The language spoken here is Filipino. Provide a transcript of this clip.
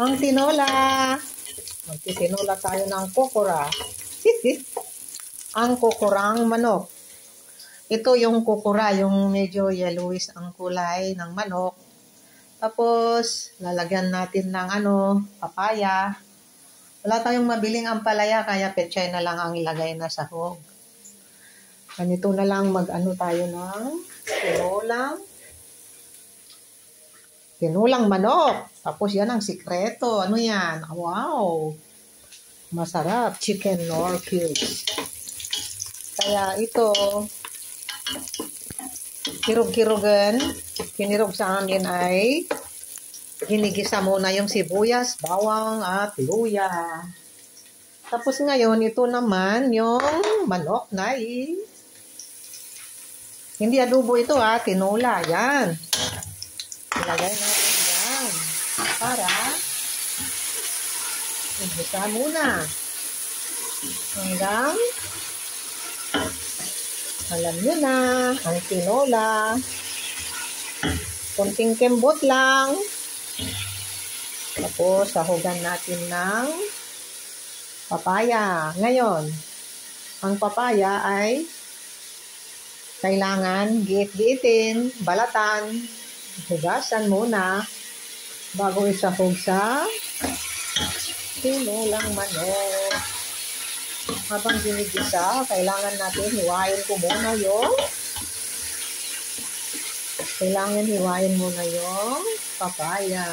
Ang tinola. Magtitinola tayo ng kokora. Ang kokorang manok. Ito yung kokora, yung medyo yellowish ang kulay ng manok. Tapos, lalagyan natin ng papaya. Wala tayong mabiling ampalaya, kaya pechay na lang ang ilagay na sahog. Ganito na lang tayo ng tinulang manok. Tapos yan ang sikreto. Ano yan? Wow! Masarap. Chicken nor cubes. Kaya ito, kirog-kirogan. Kinirog sa amin ay ginigisa muna yung sibuyas, bawang at luya. Tapos ngayon, ito naman yung manok na hindi adobo ito tinola. Yan. Ilagay natin yan. Para igisa muna. Hanggang alam nyo na, ang tinola. Kunting kembot lang. Tapos, sahugan natin ng papaya. Ngayon, ang papaya ay kailangan giit-giitin, balatan, hugasan muna bago isahog sa tinolang manok. Habang ginigisa, kailangan natin hiwain muna yung papaya.